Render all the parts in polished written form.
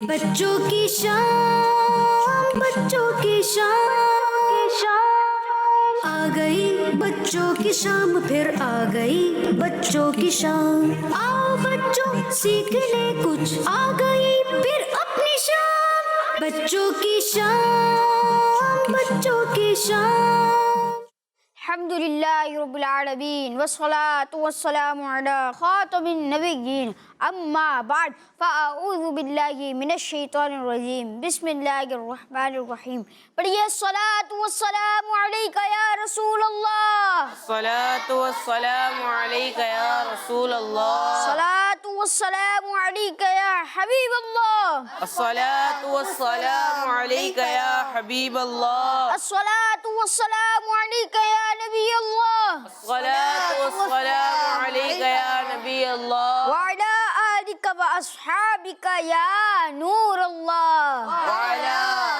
بچوں کی شام، بچوں کی شام آ گئی، بچوں کی شام پھر آ گئی، بچوں کی شام۔ آؤ بچوں سیکھنے کچھ آ گئی پھر اپنی شام، بچوں کی شام، بچوں کی شام۔ الحمدللہ رب العالمین والصلاة والسلام علی خاتم النبیین، اما بعد فاعوذ باللہ من الشیطان الرجیم، بسم اللہ الرحمن الرحیم۔ پڑھیے الصلاة والسلام علیکہ یا رسول اللہ، الصلاة والسلام علیکہ یا رسول اللہ، الصلاة والسلام علیکہ یا حبیب اللہ، الصلاة والسلام علیکہ یا حبیب اللہ، الصلاة والسلام علیکہ یا نبی اللہ، الصلاة والسلام علیکہ یا نبی اللہ، وعلی آلک و اصحابک یا نور اللہ۔ وعلی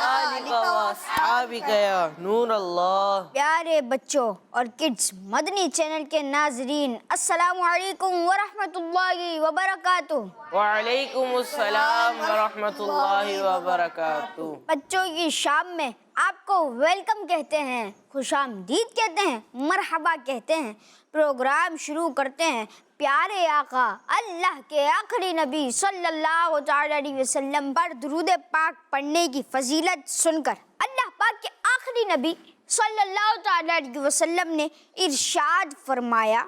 آلک و اصحابک یا نور اللہ۔ پیارے بچوں اور کڈز مدنی چینل کے ناظرین، السلام علیکم ورحمۃ اللہ وبرکاتہ۔ وعلیکم السلام ورحمۃ اللہ وبرکاتہ۔ بچوں کی شام میں آپ کو ویلکم کہتے ہیں، خوش آمدید کہتے ہیں، مرحبا کہتے ہیں۔ پروگرام شروع کرتے ہیں پیارے آقا اللہ کے آخری نبی صلی اللہ تعالی علیہ وسلم پر درود پاک پڑھنے کی فضیلت سن کر۔ اللہ پاک کے آخری نبی صلی اللہ تعالی علیہ وسلم نے ارشاد فرمایا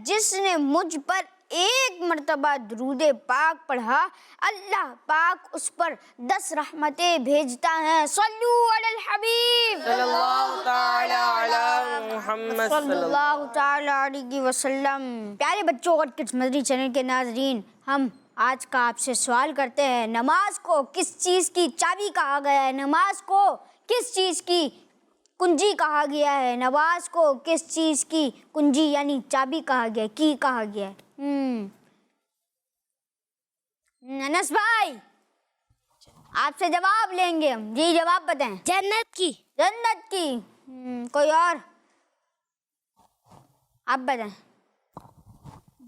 جس نے مجھ پر ایک مرتبہ درود پاک پڑھا، اللہ پاک اس پر 10 رحمتیں بھیجتا ہے۔ صلو علی الحبیب صلی اللہ تعالی علی محمد صلی اللہ تعالی علیہ وسلم۔ پیارے بچوں اور کڈز مدنی چینل کے ناظرین، ہم آج کا آپ سے سوال کرتے ہیں، نماز کو کس چیز کی چابی کہا گیا ہے؟ نماز کو کس چیز کی کنجی کہا گیا ہے؟ نماز کو کس چیز کی کنجی یعنی چابی کہا گیا ہے، کی کہا گیا ہے؟ انس بھائی آپ سے جواب لیں گے ہم۔ جی جواب بتائیں۔ جنت کی۔ جنت کی۔ کوئی اور؟ آپ بتائیں۔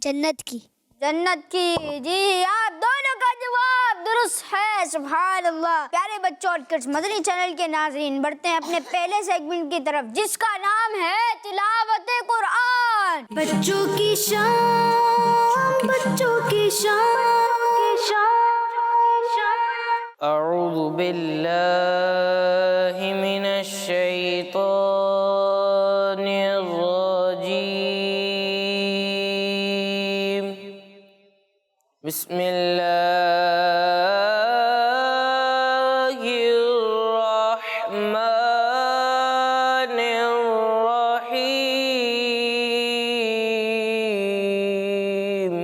جنت کی۔ جنت کی۔ جی آپ دونوں کا جواب درست ہے، سبحان اللہ۔ پیارے بچوں اور کڈز مدنی چینل کے ناظرین، بڑھتے ہیں اپنے پہلے سیگمنٹ کی طرف جس کا نام ہے تلاوت قرآن۔ بچوں کی شام، بچوں کی شام۔ اعوذ باللہ من الشیطان الرجیم، بسم اللہ الرحمن الرحیم۔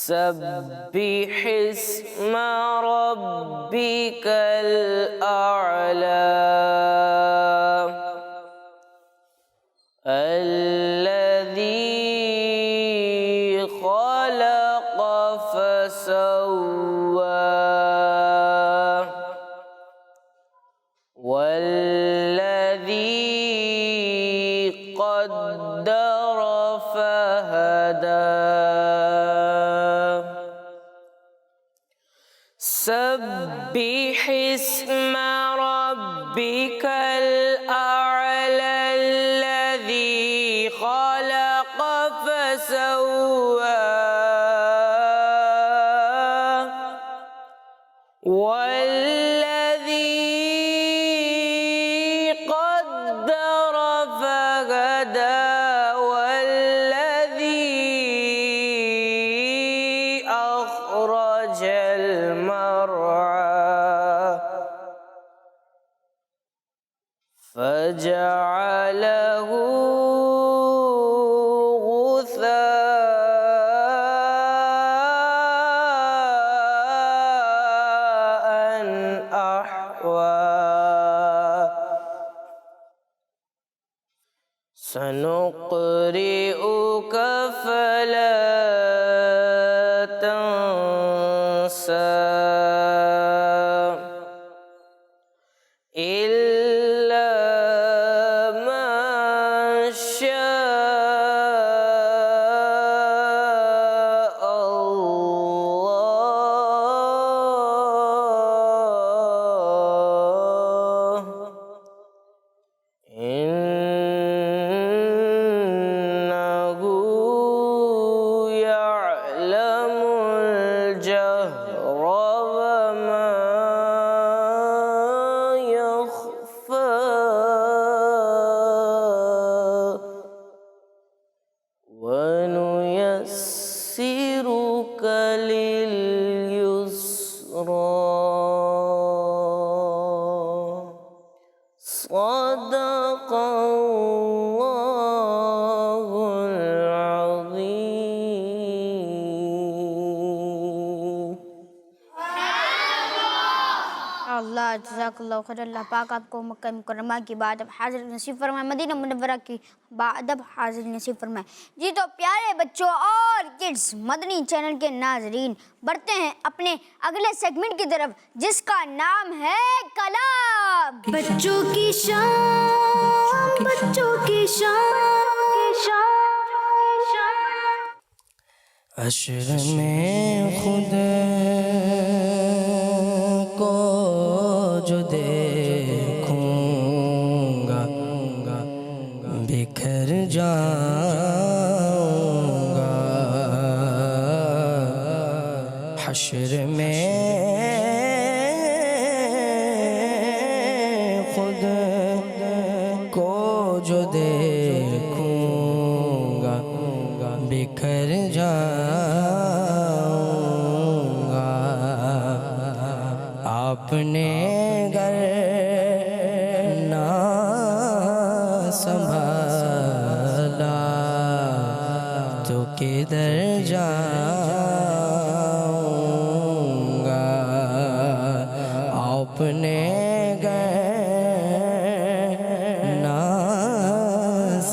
سبح اسم ربک الاعلی الذی خلق فسوى والذی قدر فہدى۔ سبح اسم ربک الاعلی الذی خلق فسوى والذی قدر فہدى والذی أخرج المرعى فجعله غثاء أحوى۔ سنقرئك فلا تنسى إلا ما شاء الله لليسرى صدق الله العظيم. اللہ جزاک اللہ خیر. اللہ پاک آپ کو مکہ مکرمہ کی بات اب حاضر نصیب فرمائے، مدینہ منورہ کی بات اب حاضر نصیب فرمائے. جی تو پیارے بچوں اور کڈس مدنی چینل کے ناظرین، بڑھتے ہیں اپنے اگلے سیگمنٹ کی طرف جس کا نام ہے کلام. بچوں کی شان، بچوں کی شان. عشر میں خود کو جو دیکھوں گا بکھر جاؤں گا. حشر میں خود کو جو دیکھوں گا بکھر جاؤں گا. آپ نے گر نہ سنبھالا تو کدھر جاؤں گا. آپ نے گر نہ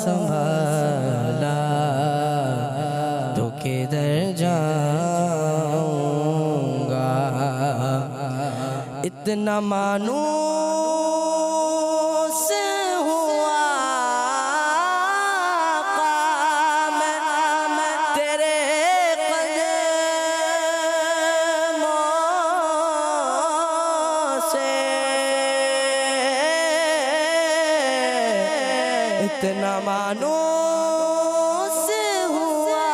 سنبھالا تو کدھر جاؤں گا. اتنا مانوس ہوا آقا میں تیرے قدموں سے. اتنا مانوس ہوا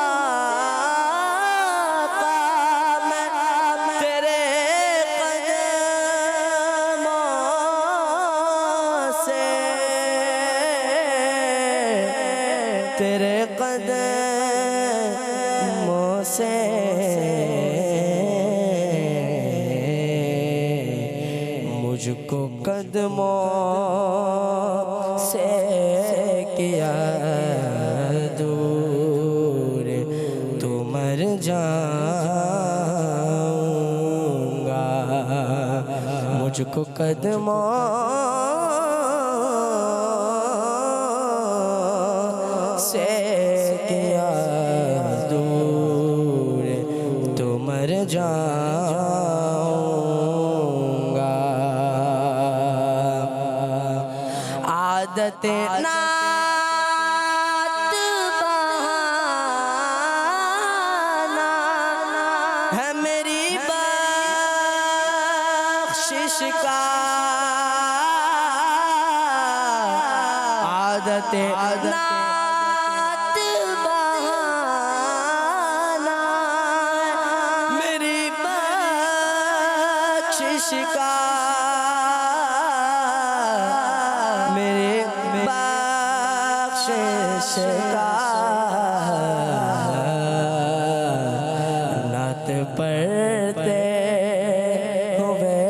آقا میں تیرے تیرے قدموں سے. مجھ کو قدموں سے کیا دور تو مر جاؤں گا. مجھ کو قدموں سے کیا دور تو مر جاؤں گا. عادت نعت بہانا ہے میری بخشش کا. عادت نعت بہانا میری بخشش کا. میری بخشش کا. نعت پڑھتے ہوئے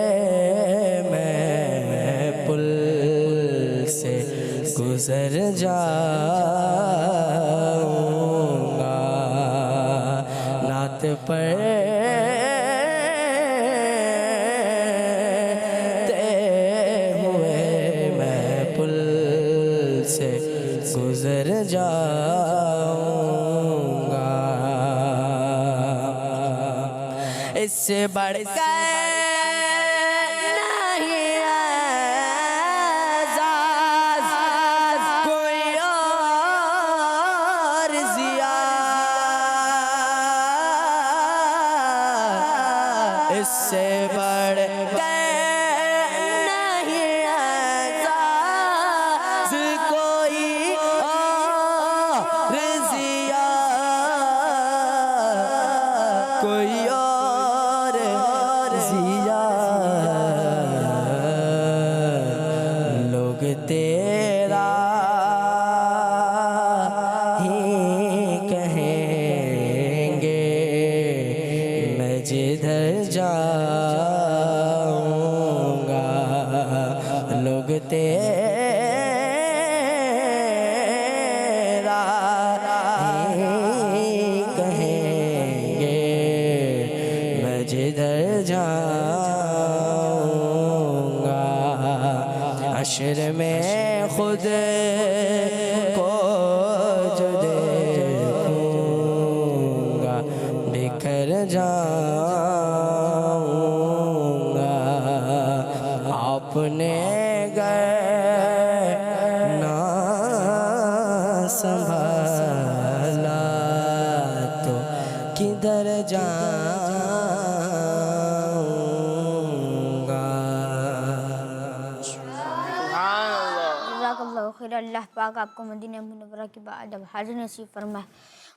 میں پل سے گزر جاؤں گا. نعت پڑھتے ہوئے میں پل سے گزر جاؤں گا. اس سے بڑھ کر نہیں اعزاز کوئی اور ضیا. اس سے بڑھ کر نہیں اعزاز کوئی اور ضیا. کوئی اور ضیا. لوگ تیرا ہی کہیں گے میں جدھر جاؤں گا لوگ تیرا ہی کہیں گے، میں جدھر جاؤں گا حشر میں خود کو جو دیکھوں گا بکھر جاؤں گا، آپ نے گر نہ سنبھالا تو کدھر جاؤں گا۔ جزاک اللہ خیر۔ اللہ پاک آپ کو مدینہ منورہ کی باادب حاضر نصیب فرمائے۔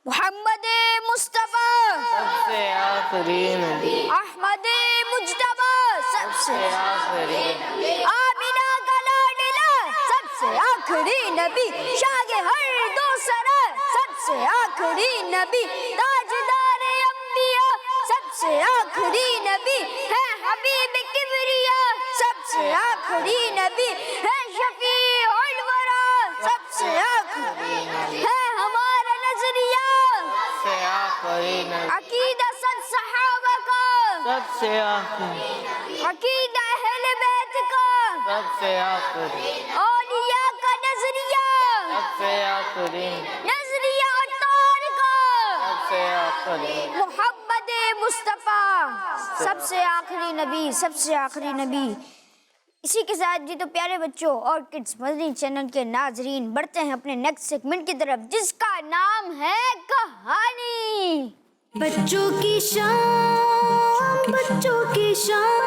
محمد مصطفیٰ سب سے آخری نبی، احمد مجتبی سب سے آخری نبی، آمینہ کا لاڈلا سب سے آخری نبی، شاہ ہر دو سرا سب سے آخری نبی، تاجدار انبیاء سب سے آخری نبی، ہے حبیب کبریا سب سے آخری نبی، ہے شفیع الورا سب سے آخری نبی، ہے ہمارا نظریہ سب سے آخری نبی، عقیدہ سب صحابہ کا، سب سے آخری، عقیدہ اہل بیت کا، سب سے آخری، اولیاء کا نظریہ، سب سے آخری، نظریہ اطہار کا، سب سے آخری، محمد مصطفیٰ سب سے آخری نبی، سب سے آخری نبی۔ اسی کے ساتھ جی تو پیارے بچوں اور کڈس مدنی چینل کے ناظرین بڑھتے ہیں اپنے نیکسٹ سیگمنٹ کی طرف جس کا نام ہے کہانی۔ بچوں کی شان، بچوں کی شان،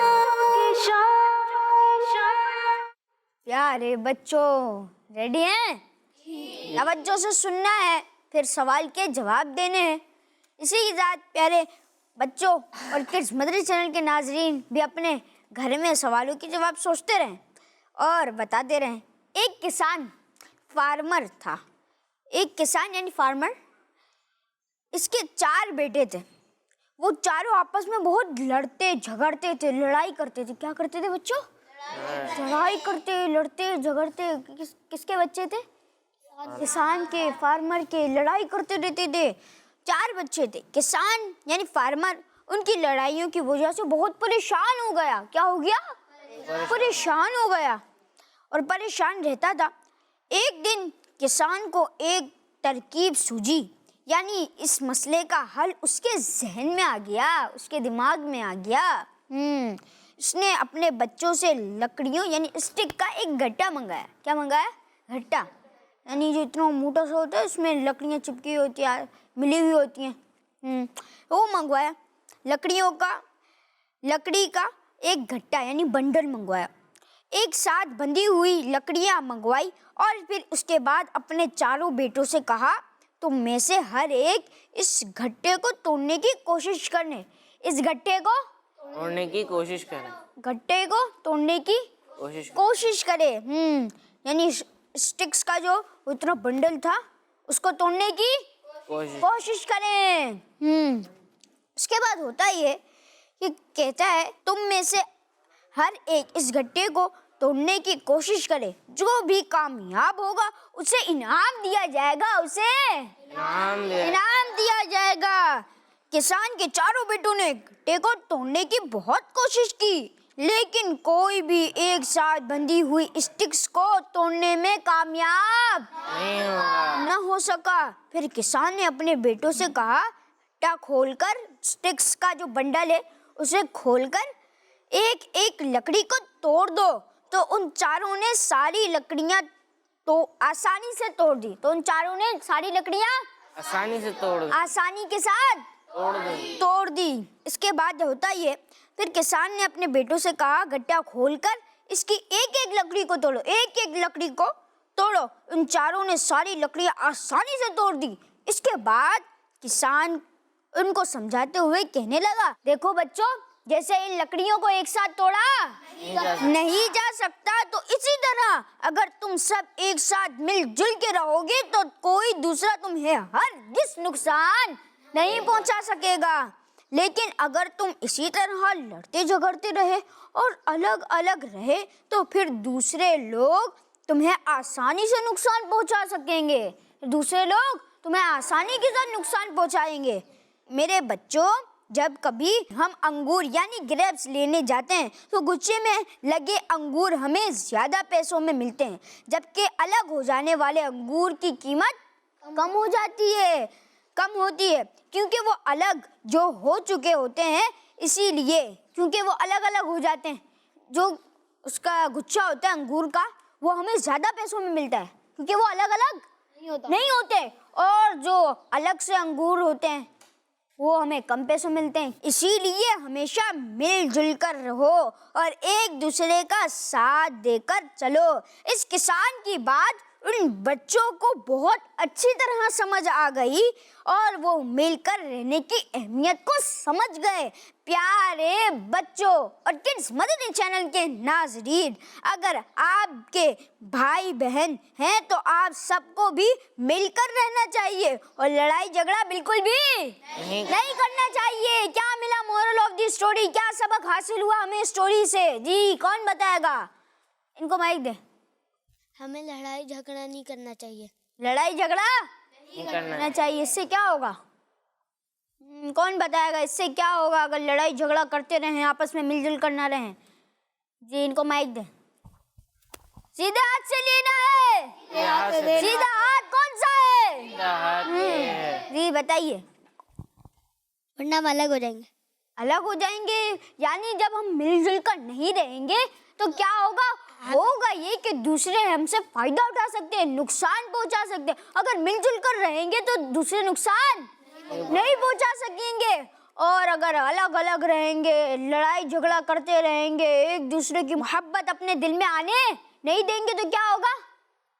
پیارے بچوں ریڈی ہیں؟ توجہ سے سننا ہے، پھر سوال کے جواب دینے ہیں۔ اسی کے ساتھ پیارے بچوں اور کڈس مدنی چینل کے ناظرین بھی اپنے گھر میں سوالوں کے جواب سوچتے رہیں اور بتاتے رہیں۔ ایک کسان فارمر تھا، ایک کسان یعنی فارمر، اس کے 4 بیٹے تھے۔ وہ چاروں آپس میں بہت لڑتے جھگڑتے تھے، لڑائی کرتے تھے۔ کیا کرتے تھے بچوں؟ لڑائی کرتے، لڑتے جھگڑتے۔ کس کے بچے تھے؟ کسان کے، فارمر کے، لڑائی کرتے رہتے تھے۔ 4 بچے تھے۔ کسان یعنی فارمر ان کی لڑائیوں کی وجہ سے بہت پریشان ہو گیا۔ کیا ہو گیا؟ پریشان ہو گیا اور پریشان رہتا تھا۔ ایک دن کسان کو ایک ترکیب سوجی، یعنی اس مسئلے کا حل اس کے ذہن میں آ گیا، اس کے دماغ میں آ گیا۔ اس نے اپنے بچوں سے لکڑیوں یعنی اسٹک کا ایک گھٹا منگایا۔ کیا منگایا؟ گھٹا، یعنی جو اتنا موٹا سا ہوتا ہے اس میں لکڑیاں چپکی ہوتی ہیں، ملی ہوئی ہوتی ہیں، وہ منگوایا۔ لکڑی کا ایک گھٹا یعنی بنڈل منگوایا۔ ایک ساتھ بندھی ہوئی لکڑیاں منگوائی اور پھر اس کے بعد اپنے 4 بیٹوں سے کہا تم میں سے ہر ایک اس گھٹے کو توڑنے کی کوشش کرنے، اس گھٹے کو توڑنے کی کوشش کریں، گھٹے کو توڑنے کی کوشش کرے، یعنی اسٹکس کا جو اتنا بنڈل تھا اس کو توڑنے کی کوشش کریں۔ اس کے بعد ہوتا یہ کہ کہتا ہے تم میں سے ہر ایک اس گھٹے کو توڑنے کی کوشش کرے، جو بھی کامیاب ہوگا اسے انعام دیا جائے گا، اسے انعام دیا جائے گا۔ کسان کے 4 بیٹوں نے گھٹے کو توڑنے کی بہت کوشش کی لیکن کوئی بھی ایک ساتھ بندھی ہوئی اسٹکس کو توڑنے میں کامیاب نہ ہو سکا۔ پھر کسان نے اپنے بیٹوں سے کہا گھٹا کھول کر اسٹکس کا جو بنڈل ہے اسے کھول کر ایک ایک لکڑی کو توڑ دو۔ تو ان 4 نے ساری لکڑیاں تو آسانی سے توڑ دی۔ تو ان 4 نے ساری لکڑیاں آسانی کے ساتھ توڑ دی۔ اس کے بعد ہوتا یہ پھر کسان نے اپنے بیٹوں سے کہا گھٹا کھول کر اس کی ایک ایک لکڑی کو توڑو، ایک ایک لکڑی کو توڑو۔ ان 4 نے ساری لکڑیاں آسانی سے توڑ دی۔ اس کے بعد کسان ان کو سمجھاتے ہوئے کہنے لگا دیکھو بچوں، جیسے ان لکڑیوں کو ایک ساتھ توڑا نہیں جا سکتا تو اسی طرح اگر تم سب ایک ساتھ مل جل کے رہو گے تو کوئی دوسرا تمہیں ہرگز نقصان نہیں پہنچا سکے گا۔ لیکن اگر تم اسی طرح لڑتے جھگڑتے رہے اور الگ الگ رہے تو پھر دوسرے لوگ تمہیں آسانی سے نقصان پہنچا سکیں گے. دوسرے لوگ تمہیں آسانی کے ساتھ نقصان پہنچائیں گے. میرے بچوں، جب کبھی ہم انگور یعنی گریپس لینے جاتے ہیں تو گچھے میں لگے انگور ہمیں زیادہ پیسوں میں ملتے ہیں، جبکہ الگ ہو جانے والے انگور کی قیمت کم ہوتی ہے کیونکہ وہ الگ جو ہو چکے ہوتے ہیں. اسی لیے کیونکہ وہ الگ الگ ہو جاتے ہیں، جو اس کا گچھا ہوتا ہے انگور کا وہ ہمیں زیادہ پیسوں میں ملتا ہے کیونکہ وہ الگ الگ نہیں ہوتے، اور جو الگ سے انگور ہوتے ہیں وہ ہمیں کم پیسوں ملتے ہیں. اسی لیے ہمیشہ مل جل کر رہو اور ایک دوسرے کا ساتھ دے کر چلو. اس کسان کی بات ان بچوں کو بہت اچھی طرح سمجھ آ گئی اور وہ مل کر رہنے کی اہمیت کو سمجھ گئے. پیارے بچوں اور کڈز مدنی چینل کے ناظرین، اگر آپ کے بھائی بہن ہیں تو آپ سب کو بھی مل کر رہنا چاہیے اور لڑائی جھگڑا بالکل بھی نہیں کرنا چاہیے. کیا ملا مورل آف دی اسٹوری؟ کیا سبق حاصل ہوا ہمیں اسٹوری سے؟ جی کون بتائے گا؟ ان کو مائک دیں. ہمیں لڑائی جھگڑا نہیں کرنا چاہیے. لڑائی جھگڑا نہیں کرنا چاہیے. اس سے کیا ہوگا؟ کون بتائے گا اس سے کیا ہوگا اگر لڑائی جھگڑا کرتے رہیں، آپس میں مل جل کر نہ رہیں؟ جی ان کو مائک دیں. سیدھے ہاتھ سے لینا ہے. سیدھا ہاتھ کون سا ہے؟ جی بتائیے. ورنہ ہم الگ ہو جائیں گے. الگ ہو جائیں گے یعنی جب ہم مل جل کر نہیں رہیں گے تو کیا ہوگا یہ کہ دوسرے ہم سے فائدہ اٹھا سکتے ہیں، نقصان پہنچا سکتے ہیں. اگر مل جل کر رہیں گے تو دوسرے نقصان نہیں پہنچا سکیں گے. اور اگر الگ الگ رہیں گے، لڑائی جھگڑا کرتے رہیں گے، ایک دوسرے کی محبت اپنے دل میں آنے نہیں دیں گے تو کیا ہوگا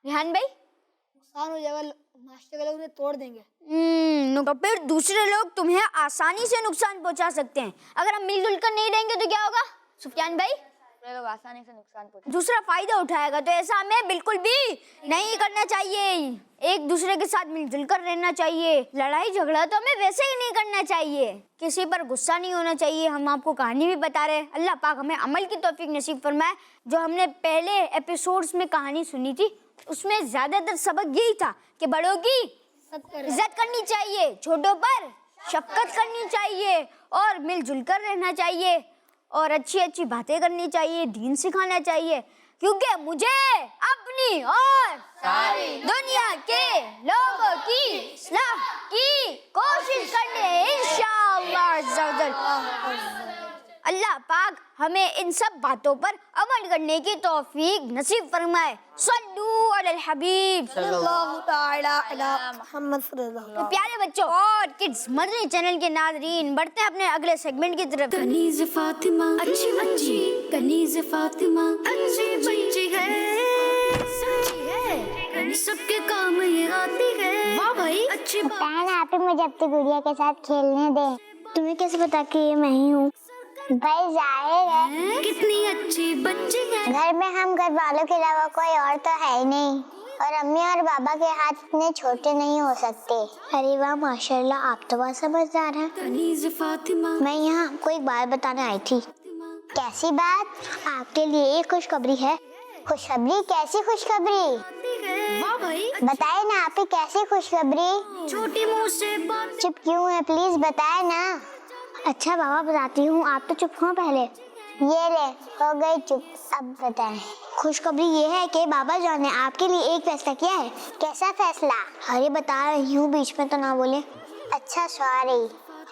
ریحان بھائی؟ نقصان ہو جائے گا، معاشرے کے لوگ انہیں توڑ دیں گے. تو پھر دوسرے لوگ تمہیں آسانی سے نقصان پہنچا سکتے ہیں. اگر ہم مل جل کر نہیں رہیں گے تو کیا ہوگا سفیان بھائی؟ لوگ آسانی سے نقصان پہنچا دوسرا فائدہ اٹھائے گا. تو ایسا ہمیں بالکل بھی نہیں کرنا چاہیے. ایک دوسرے کے ساتھ مل جل کر رہنا چاہیے. لڑائی جھگڑا تو ہمیں ویسے ہی نہیں کرنا چاہیے. کسی پر غصہ نہیں ہونا چاہیے. ہم آپ کو کہانی بھی بتا رہے ہیں. اللہ پاک ہمیں عمل کی توفیق نصیب فرمائے. جو ہم نے پہلے ایپیسوڈز میں کہانی سنی تھی اس میں زیادہ تر سبق یہی تھا کہ بڑوں کی عزت کرنی چاہیے، چھوٹوں پر شفقت کرنی چاہیے اور مل جل کر رہنا چاہیے اور اچھی اچھی باتیں کرنی چاہیے، دین سکھانا چاہیے. کیونکہ مجھے اپنی اور ساری دنیا کے لوگوں کی اصلاح کی کوشش کرنے انشاءاللہ عز و جل. اللہ پاک ہمیں ان سب باتوں پر عمل کرنے کی توفیق نصیب فرمائے. صلو علی الحبیب صلی اللہ تعالی علی محمد صلی اللہ علیہ وسلم. پیارے بچوں اور کڈز مدنی چینل کے ناظرین، بڑھتے ہیں اپنے اگلے سیگمنٹ کی طرف. کنیز فاطمہ اچھی بچی، کنیز فاطمہ اچھی بچی ہے، سب کے کام یہ آتی ہے. واہ بھائی اچھی بات. آپ مجھے اپنی گڑیا کے ساتھ کھیلنے دیں. تمہیں کیسے پتا کہ یہ میں ہی ہوں؟ بھائی ظاہر ہے. کتنی اچھی بچی ہے. گھر میں ہم گھر والوں کے علاوہ کوئی اور تو ہے ہی نہیں، اور امی اور بابا کے ہاتھ اتنے چھوٹے نہیں ہو سکتے. ارے واہ ماشاء اللہ، آپ تو بہت سمجھدار ہیں. کنیز فاطمہ میں یہاں آپ کو ایک بات بتانے آئی تھی. کیسی بات؟ آپ کے لیے ایک خوشخبری ہے. خوشخبری؟ کیسی خوشخبری؟ واہ بھائی بتائے نا آپ ہی، کیسی خوشخبری؟ چھوٹی منہ سے بات. چپ کیوں ہے؟ پلیز بتائے نا. اچھا بابا بتاتی ہوں، آپ تو چپ ہوں پہلے. یہ لے ہو گئی چپ. اب بتائیں. خوشخبری یہ ہے کہ بابا جان نے آپ کے لیے ایک فیصلہ کیا ہے. کیسا فیصلہ؟ ارے بتا رہی ہوں، بیچ میں تو نہ بولے. اچھا سوری.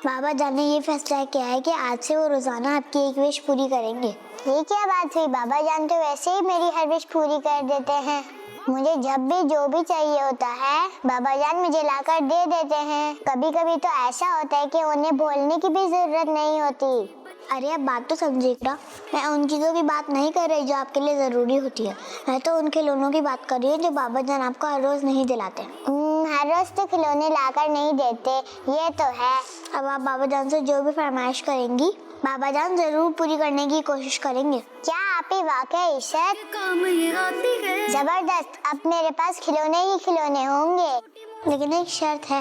بابا جان نے یہ فیصلہ کیا ہے کہ آج سے وہ روزانہ آپ کی ایک وش پوری کریں گے. یہ کیا بات ہوئی؟ بابا جان تو ویسے ہی میری ہر وش پوری کر دیتے ہیں. مجھے جب بھی جو بھی چاہیے ہوتا ہے بابا جان مجھے لا کر دے دیتے ہیں. کبھی کبھی تو ایسا ہوتا ہے کہ انہیں بولنے کی بھی ضرورت نہیں ہوتی. ارے اب بات تو سمجھے گا. میں ان چیزوں کی بات نہیں کر رہی جو آپ کے لیے ضروری ہوتی ہے. میں تو ان کھلونوں کی بات کر رہی ہوں جو بابا جان آپ کو ہر روز نہیں دلاتے. ہر روز تو کھلونے لا کر نہیں دیتے، یہ تو ہے. اب آپ بابا جان سے جو بھی فرمائش کریں گی بابا جان ضرور پوری کرنے کی کوشش کریں گے. کیا آپ ہی واقعی عشرت؟ کام یہ آتی ہے. زبردست. اب میرے پاس کھلونے ہی کھلونے ہوں گے. لیکن ایک شرط ہے.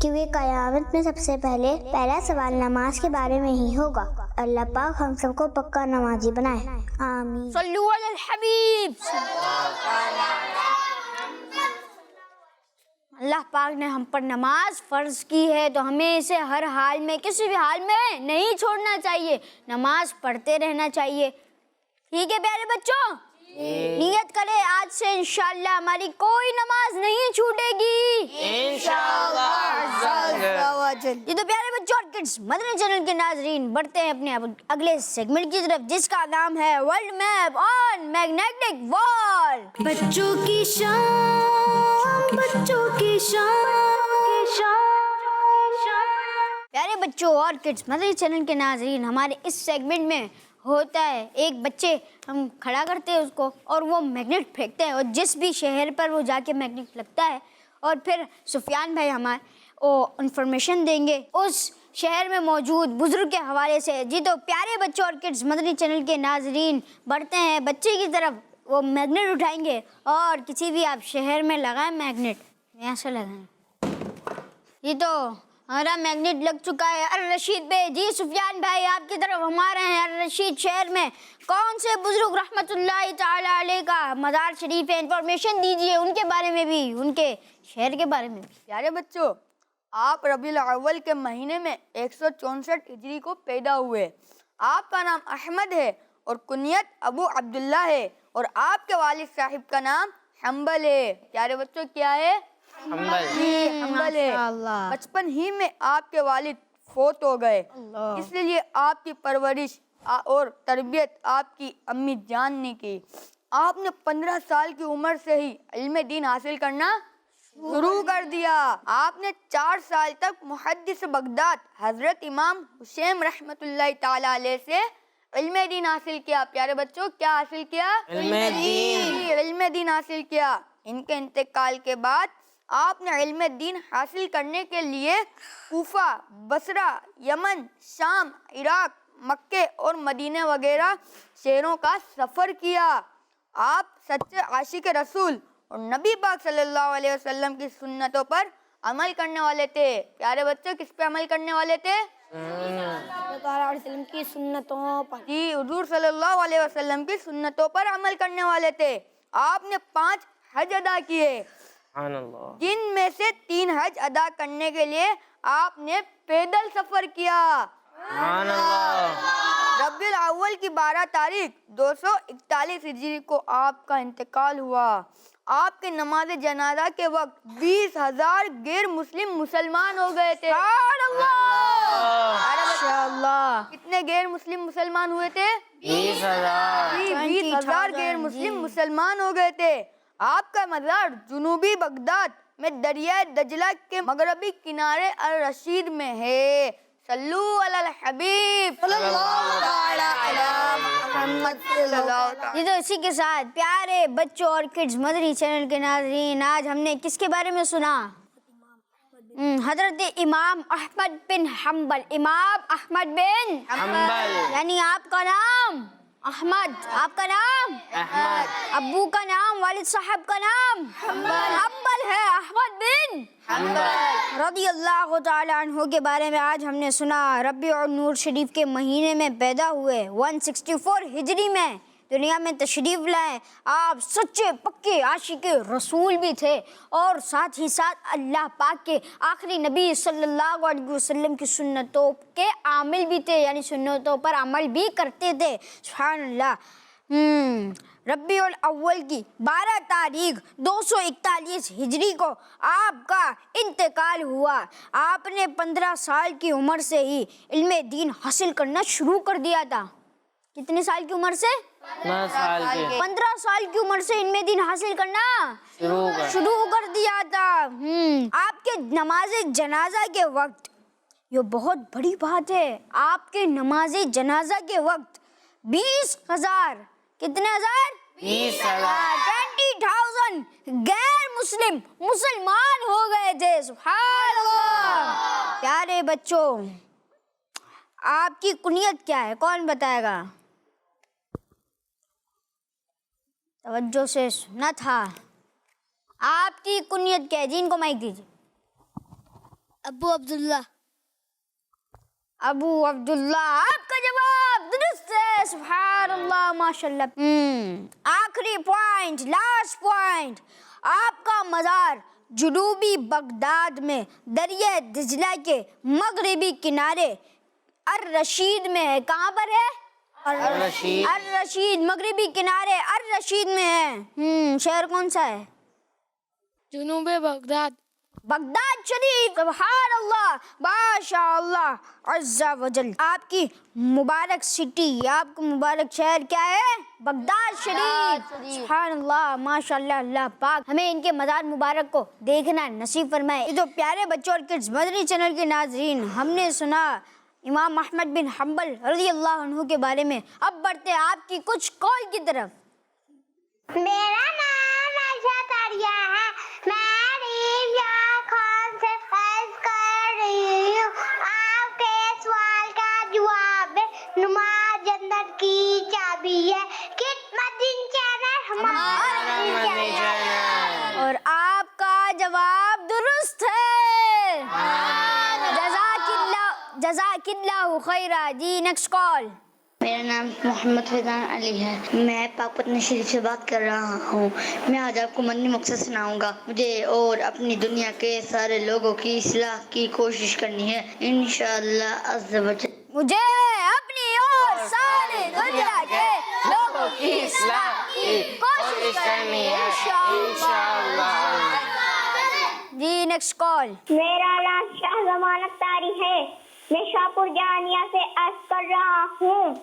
کیونکہ قیامت میں سب سے پہلا سوال نماز کے بارے میں ہی ہوگا۔ اللہ پاک ہم سب کو پکا نمازی بنائے، آمین۔ صلو علی الحبیب۔ اللہ پاک نے ہم پر نماز فرض کی ہے تو ہمیں اسے ہر حال میں، کسی بھی حال میں نہیں چھوڑنا چاہیے، نماز پڑھتے رہنا چاہیے۔ ٹھیک ہے پیارے بچوں، نیت کرے آج سے انشاءاللہ ہماری کوئی نماز نہیں چھوٹے گی یہ تو پیارے بچوں اور کڈس مدنی چینل کے ناظرین، بڑھتے ہیں اپنے اگلے سیگمنٹ کی طرف جس کا نام ہے ورلڈ میپ آن میگنیٹک وال۔ بچوں کی شان، بچوں کی شان۔ پیارے بچوں اور کڈس مدنی چینل کے ناظرین، ہمارے اس سیگمنٹ میں ہوتا ہے ایک بچے ہم کھڑا کرتے ہیں اس کو اور وہ میگنیٹ پھینکتے ہیں اور جس بھی شہر پر وہ جا کے میگنیٹ لگتا ہے اور پھر سفیان بھائی ہمارے وہ انفارمیشن دیں گے اس شہر میں موجود بزرگ کے حوالے سے۔ جی تو پیارے بچوں اور کڈس مدنی چینل کے ناظرین بڑھتے ہیں بچے کی طرف، وہ میگنیٹ اٹھائیں گے اور کسی بھی آپ شہر میں لگائیں میگنیٹ، یہاں سے لگائیں۔ یہ تو ہمارا میگنیٹ لگ چکا ہے الرشید پہ۔ جی سفیان بھائی آپ کی طرف ہمارے ہیں الرشید شہر میں کون سے بزرگ رحمت اللہ تعالی علیہ کا مزار شریف ہے، انفارمیشن دیجئے ان کے بارے میں بھی، ان کے شہر کے بارے میں بھی۔ پیارے بچوں، آپ ربیع الاول کے مہینے میں 164 ہجری کو پیدا ہوئے۔ آپ کا نام احمد ہے اور کنیت ابو عبداللہ ہے اور آپ کے والد صاحب کا نام حنبل ہے۔ پیارے بچوں کیا ہے؟ حنبل ہے۔ بچپن ہی میں آپ کے والد فوت ہو گئے، اس لیے آپ کی پرورش اور تربیت آپ کی امی جان نے کی۔ آپ نے 15 سال کی عمر سے ہی علم دین حاصل کرنا شروع کر دیا۔ آپ نے 4 سال تک محدث بغداد حضرت امام حسین رحمت اللہ تعالی علیہ سے علم دین حاصل کیا۔ پیارے بچوں کیا حاصل کیا؟ علم دین حاصل کیا۔ ان کے انتقال کے بعد آپ نے علم دین حاصل کرنے کے لیے کوفہ، بصرہ، یمن، شام، عراق، مکہ اور مدینہ وغیرہ شہروں کا سفر کیا۔ آپ سچے عاشق رسول اور نبی پاک صلی اللہ علیہ وسلم کی سنتوں پر عمل کرنے والے تھے۔ پیارے بچوں کس پہ عمل کرنے والے تھے؟ کی سنتوں پر۔ جی حضور صلی اللہ علیہ وسلم کی سنتوں پر عمل کرنے والے تھے۔ آپ نے 5 حج ادا کیے، جن میں سے 3 حج ادا کرنے کے لیے آپ نے پیدل سفر کیا۔ ربیع الاول کی 12 تاریخ 241 ہجری کو آپ کا انتقال ہوا۔ آپ کے نماز جنازہ کے وقت 20,000 غیر مسلم مسلمان ہو گئے تھے۔ کتنے غیر مسلم مسلمان ہوئے تھے؟ 20,000 غیر مسلم مسلمان ہو گئے تھے۔ آپ کا مزار جنوبی بغداد میں دریائے دجلہ کے مغربی کنارے الرشید میں ہے۔ صلو علی الحبیب صلی اللہ علی محمد صلی اللہ علیہ۔ یہ تو اسی کے ساتھ پیارے بچوں اور کڈز مدنی چینل کے ناظرین آج ہم نے کس کے بارے میں سنا؟ حضرت امام احمد بن حنبل۔ امام احمد بن حنبل یعنی آپ کا نام احمد، آپ کا نام احمد، ابو کا نام، والد صاحب کا نام حنبل ہے، احمد بن حنبل رضی اللہ تعالی عنہ کے بارے میں آج ہم نے سنا۔ ربیع النور شریف کے مہینے میں پیدا ہوئے، 164 ہجری میں دنیا میں تشریف لائے۔ آپ سچے پکے عاشق رسول بھی تھے اور ساتھ ہی ساتھ اللہ پاک کے آخری نبی صلی اللہ علیہ وسلم کی سنتوں کے عامل بھی تھے، یعنی سنتوں پر عمل بھی کرتے تھے۔ سبحان اللہ۔ ربیع الاول کی 12 تاریخ 241 ہجری کو آپ کا انتقال ہوا۔ آپ نے 15 سال کی عمر سے ہی علم دین حاصل کرنا شروع کر دیا تھا۔ کتنے سال کی عمر سے؟ 15 سال کی عمر سے علم دین حاصل کرنا شروع کر دیا تھا۔ آپ کے نماز جنازہ کے وقت، یہ بہت بڑی بات ہے، آپ کے نماز جنازہ کے وقت 20,000 کتنے ہزار؟ 20,000 غیر مسلم مسلمان ہو گئے تھے۔ سبحان اللہ۔ پیارے بچوں آپ کی کنیت کیا ہے؟ کون بتائے گا؟ توجہ سے سننا تھا۔ آپ کی کنیت کیا ہے؟ جن کو مائک دیجیے۔ ابو عبداللہ. ابو عبداللہ، آپ کا جواب درست ہے. سبحان اللہ، ماشاء اللہ. آخری پوائنٹ، لاسٹ پوائنٹ. آپ کا مزار جنوبی بغداد میں دریائے دجلہ کے مغربی کنارے الرشید میں ہے. کہاں پر ہے؟ الرشید، مغربی کنارے الرشید میں ہے. شہر کون سا ہے؟ جنوب بغداد. بغداد شریف. سبحان اللہ، ماشاء اللہ عز و جل. آپ کی مبارک سٹی، آپ کا مبارک شہر کیا ہے؟ بغداد شریف. سبحان اللہ، ماشاء اللہ. اللہ پاک ہمیں ان کے مزار مبارک کو دیکھنا نصیب فرمائے. تو پیارے بچوں اور کڈز مدنی چینل کے ناظرین، ہم نے سنا امام احمد بن حنبل رضی اللہ عنہ کے بارے میں. اب بڑھتے ہیں آپ کی کچھ کال کی طرف. میرا نام عائشہ تاریہ ہے. میں ریمیا خان سے عرض کر رہی ہوں. آپ کے سوال کا جواب ہے نماز جنت کی چابی ہے. خدمت چینل ہمارا مدنی چینل. اور آپ کا جواب درست ہے. جزاک اللہ خیرہ. جی نیکسٹ کال. میرا نام محمد فیضان علی ہے. میں پاک پتن شریف سے بات کر رہا ہوں. میں آج آپ کو مدنی مقصد سناؤں گا. مجھے اور اپنی دنیا کے سارے لوگوں کی اصلاح کی کوشش کرنی ہے انشاءاللہ عز و جل. مجھے اپنی اور سارے دنیا کے لوگوں کی اصلاح کی کوشش کرنی ہے انشاءاللہ. جی نیکسٹ کال. میرا نام شاہ زمان اختاری ہے. میں شاہپور جہانیہ سے عرض کر رہا ہوں.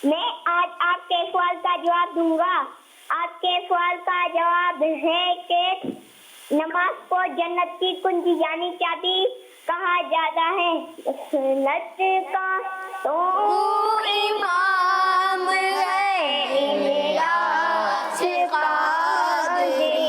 میں آج آپ کے سوال کا جواب دوں گا. آپ کے سوال کا جواب ہے کہ نماز کو جنت کی کنجی یعنی چابی کہا جاتا ہے. سنت کا تو امام ہے الیاس قادری.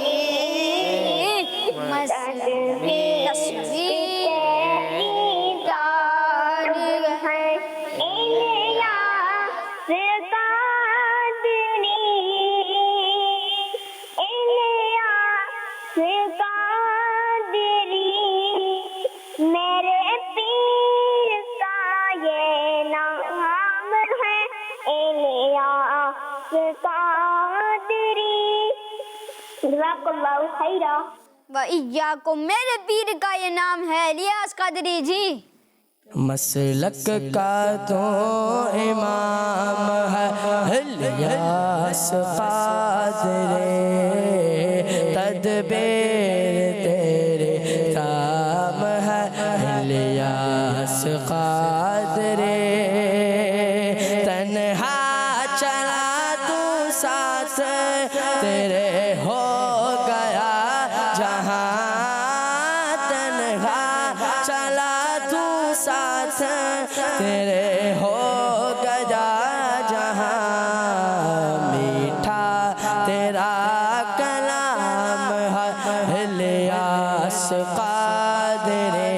وَإِيَّاكُمْ. میرے پیر کا یہ نام ہے الیاس قادری. جی مسلک کا تو امام ہے الیاس قادری. تدبیر تیرے کام ہے الیاس قادری. تنہا چلا تو ساتھ تیرے ہو گیا جہاں. تنہا چلا تو ساتھ تیرے ہو گیا جہاں. میٹھا تیرا کلام ہے الیاس قادری.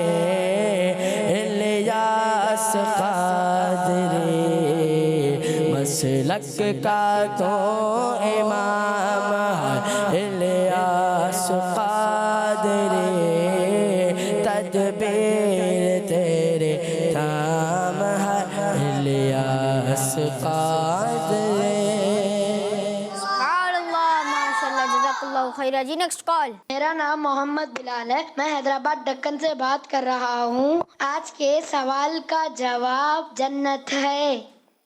الیاس قادری مسلک کا تو امام ہے الیاس قادری. تدبیر تیرے کام ہے الیاس قادری. سبحان اللہ، ماشاء اللہ، جزاک اللہ خیرہ. جی نیکسٹ کال. میرا نام محمد بلال ہے. میں حیدرآباد دکن سے بات کر رہا ہوں. آج کے سوال کا جواب جنت ہے.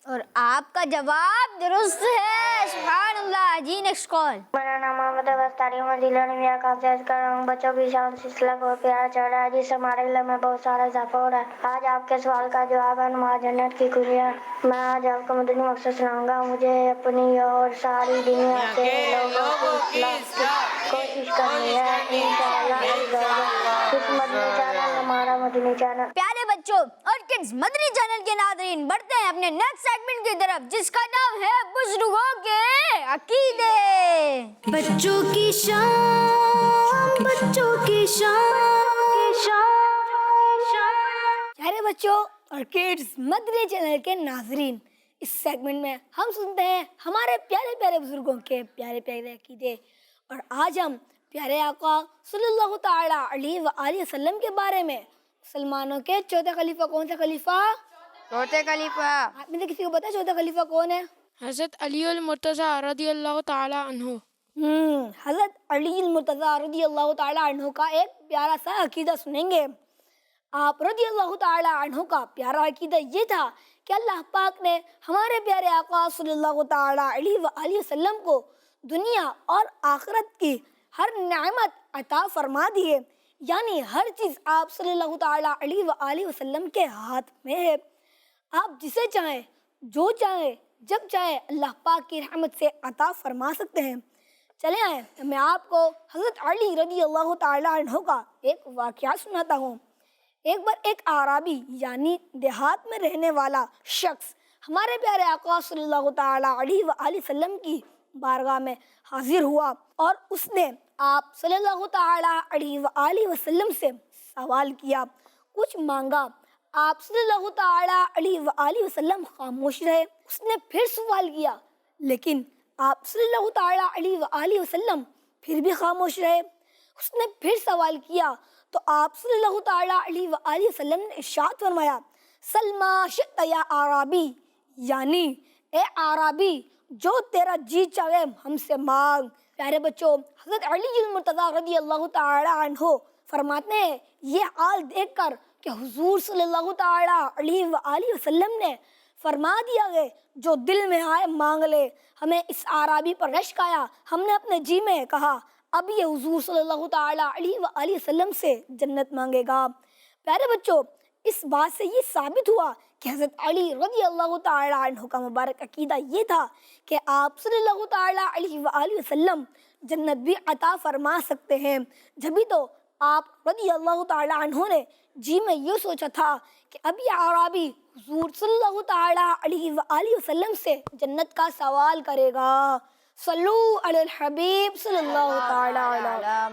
اور آپ کا جواب درست ہے. سبحان اللہ. جی نیکسٹ کال. میرا نام محمد وستاری. میں ضلع نمیا کا سے عرض کر رہا ہوں. بچوں کی شان سلسلہ بہت پیارا چل رہا ہے جس سے ہمارے علم میں بہت سارا اضافہ ہو رہا ہے. آج آپ کے سوال کا جواب ہے نماز جنت کی کنجیاں. میں آج آپ کو مدنی مقصد سناؤں گا. مجھے اپنی اور ساری دنیا کے لوگوں کی اصلاح کی کوشش کرنی ہے انشاءاللہ. اس مدنی چینل ہمارا مدنی چینل. پیارے بچوں اور کڈز مدنی چینل کے ناظرین، بڑھتے ہیں اپنے نیکسٹ سیگمنٹ کی طرف جس کا نام ہے بزرگوں کے عقیدے. بچوں کی شان، بچوں کی شان. پیارے بچوں اور کڈز مدنی چینل کے ناظرین، اس سیگمنٹ میں ہم سنتے ہیں ہمارے پیارے پیارے بزرگوں کے پیارے پیارے عقیدے. اور آج ہم پیارے آقا صلی اللہ تعالیٰ علیہ وآلہ وسلم کے بارے میں مسلمانوں کے چوتھے خلیفہ کون سے خلیفہ؟ چوتھے خلیفہ. آپ میں سے کسی کو پتا ہے چوتھا خلیفہ کون ہے؟ حضرت علی المرتضی رضی اللہ تعالی عنہ. حضرت علی المرتضی رضی اللہ تعالی عنہ کا ایک پیارا سا عقیدہ سنیں گے. آپ رضی اللہ تعالی عنہ کا پیارا عقیدہ یہ تھا کہ اللہ پاک نے ہمارے پیارے آقا صلی اللہ تعالی علیہ وآلہ وسلم کو دنیا اور آخرت کی ہر نعمت عطا فرما دی ہے، یعنی ہر چیز آپ صلی اللہ تعالی علیہ وآلہ وسلم کے ہاتھ میں ہے. آپ جسے چاہیں، جو چاہیں، جب چاہیں اللہ پاک کی رحمت سے عطا فرما سکتے ہیں. چلے آئیں میں آپ کو حضرت علی رضی اللہ تعالی عنہ کا ایک واقعہ سناتا ہوں. ایک بار ایک اعرابی یعنی دیہات میں رہنے والا شخص ہمارے پیارے آقا صلی اللہ تعالی علیہ وآلہ وسلم کی بارگاہ میں حاضر ہوا اور اس نے آپ صلی اللہ تعالی علیہ وآلہ وسلم سے سوال کیا، کچھ مانگا. آپ صلی اللہ تعالی علیہ وآلہ وسلم خاموش رہے. اس نے پھر سوال کیا لیکن آپ صلی اللہ تعالی علیہ وآلہ وسلم پھر بھی خاموش رہے. اس نے پھر سوال کیا تو آپ صلی اللہ تعالی علیہ وآلہ وسلم نے ارشاد فرمایا، سل ما شئت یا اعرابی، یعنی اے اعرابی جو تیرا جی چاہے ہم سے مانگ. پیارے بچوں، حضرت علی المرتضی رضی اللہ تعالی عنہ فرماتے ہیں یہ حال دیکھ کر کہ حضور صلی اللہ تعالی علیہ وآلہ وسلم نے فرما دیا ہے جو دل میں آئے مانگ لے. ہمیں اس اعرابی پر رشک آیا، ہم نے اپنے جی میں کہا اب یہ حضور صلی اللہ تعالی علیہ وآلہ وسلم سے جنت مانگے گا. پیارے بچوں، اس بات سے یہ ثابت ہوا کہ حضرت علی رضی اللہ تعالی عنہ کا مبارک عقیدہ یہ تھا کہ آپ صلی اللہ تعالی علیہ وآلہ وسلم جنت بھی عطا فرما سکتے ہیں. جبھی تو آپ رضی اللہ تعالی عنہ نے جی میں یہ سوچا تھا کہ اب یہ اعرابی حضور صلی اللہ تعالی علیہ وآلہ وسلم سے جنت کا سوال کرے گا. صلو علی الحبیب صلی اللہ تعالی علیہ.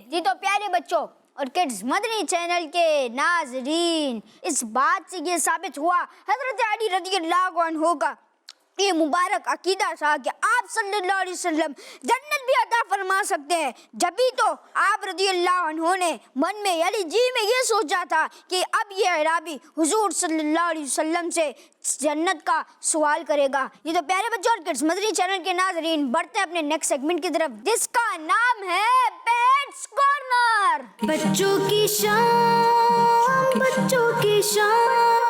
جی تو پیارے بچوں اور کڈز مدنی چینل کے ناظرین، اس بات سے یہ ثابت ہوا حضرت علی رضی اللہ عنہ کا یہ مبارک عقیدہ تھا کہ آپ صلی اللہ علیہ وسلم جنت بھی عطا فرما سکتے ہیں. جبھی تو آپ رضی اللہ عنہ نے من میں یعنی جی میں یہ سوچا تھا کہ اب یہ اعرابی حضور صلی اللہ علیہ وسلم سے جنت کا سوال کرے گا. یہ تو پیارے بچوں اور کڈز مدنی چینل کے ناظرین، بڑھتے ہیں اپنے نیکسٹ سیگمنٹ کی طرف جس کا نام ہے پیٹس کارنر. بچوں کی شان، بچوں کی شان.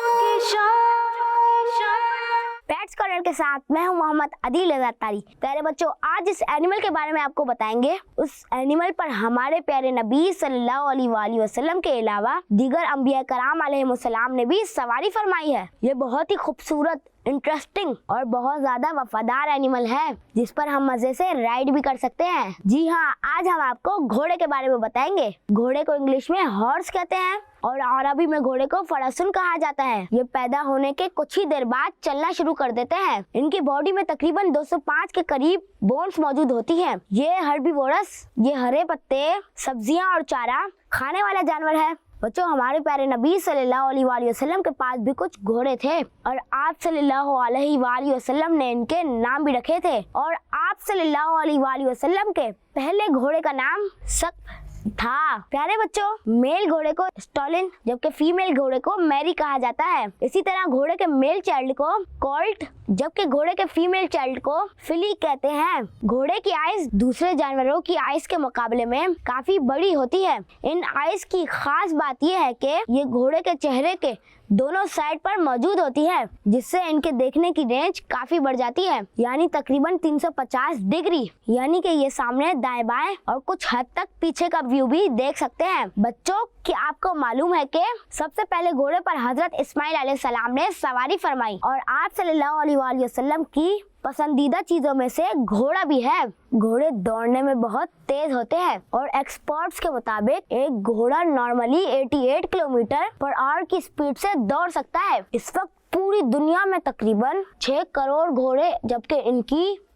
پیٹس کارنر کے ساتھ میں ہوں محمد عدیل اتاری. پیارے بچوں، آج اس اینیمل کے بارے میں آپ کو بتائیں گے. اس اینیمل پر ہمارے پیارے نبی صلی اللہ علیہ وآلہ وسلم کے علاوہ دیگر انبیاء کرام علیہ السلام نے بھی سواری فرمائی ہے. یہ بہت ہی خوبصورت، انٹرسٹنگ اور بہت زیادہ وفادار اینیمل ہے جس پر ہم مزے سے رائڈ بھی کر سکتے ہیں. جی ہاں، آج ہم آپ کو گھوڑے کے بارے میں بتائیں گے. گھوڑے کو انگلش میں ہارس کہتے ہیں اور عربی میں گھوڑے کو فرسن کہا جاتا ہے. یہ پیدا ہونے کے کچھ ہی دیر بعد چلنا شروع کر دیتے ہیں. ان کی باڈی میں تقریباً 205 کے قریب بونز موجود ہوتی ہیں. یہ ہربیورس، یہ ہرے پتے، سبزیاں اور چارہ کھانے والا جانور ہے. بچوں، ہمارے پیارے نبی صلی اللہ علیہ وآلہ وسلم کے پاس بھی کچھ گھوڑے تھے اور آپ صلی اللہ علیہ وآلہ وسلم نے ان کے نام بھی رکھے تھے. اور آپ صلی اللہ علیہ وآلہ وسلم کے پہلے گھوڑے کا نام سقف تھا. پیارے بچوں، میل گھوڑے کو اسٹالن جبکہ فیمیل گھوڑے کو میری کہا جاتا ہے. اسی طرح گھوڑے کے میل چائلڈ کو کولٹ جبکہ گھوڑے کے فیمیل چائلڈ کو فلی کہتے ہیں. گھوڑے کی آئز دوسرے جانوروں کی آئز کے مقابلے میں کافی بڑی ہوتی ہے. ان آئز کی خاص بات یہ ہے کہ یہ گھوڑے کے چہرے کے دونوں سائڈ پر موجود ہوتی ہے جس سے ان کے دیکھنے کی رینج کافی بڑھ جاتی ہے، یعنی تقریباً 350 ڈگری، یعنی کہ یہ سامنے دائیں بائیں اور کچھ حد تک پیچھے کا ویو بھی دیکھ سکتے ہیں. بچوں، کیا آپ کو معلوم ہے کہ سب سے پہلے گھوڑے پر حضرت اسماعیل علیہ السلام نے سواری فرمائی اور آپ صلی اللہ علیہ وآلہ وسلم کی پسندیدہ چیزوں میں سے گھوڑا بھی ہے. گھوڑے دوڑنے میں بہت تیز ہوتے ہیں اور ایکسپرٹس کے مطابق ایک گھوڑا نارملی 88 کلومیٹر پر آور کی سپیڈ سے دوڑ سکتا ہے. اس وقت پوری دنیا میں تقریباً 6 کروڑ گھوڑے جبکہ ان کی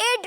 8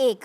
1,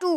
2,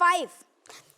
5,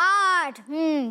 8।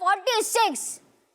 46।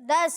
10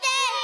3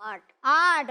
8।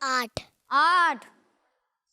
8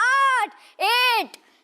8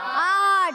8।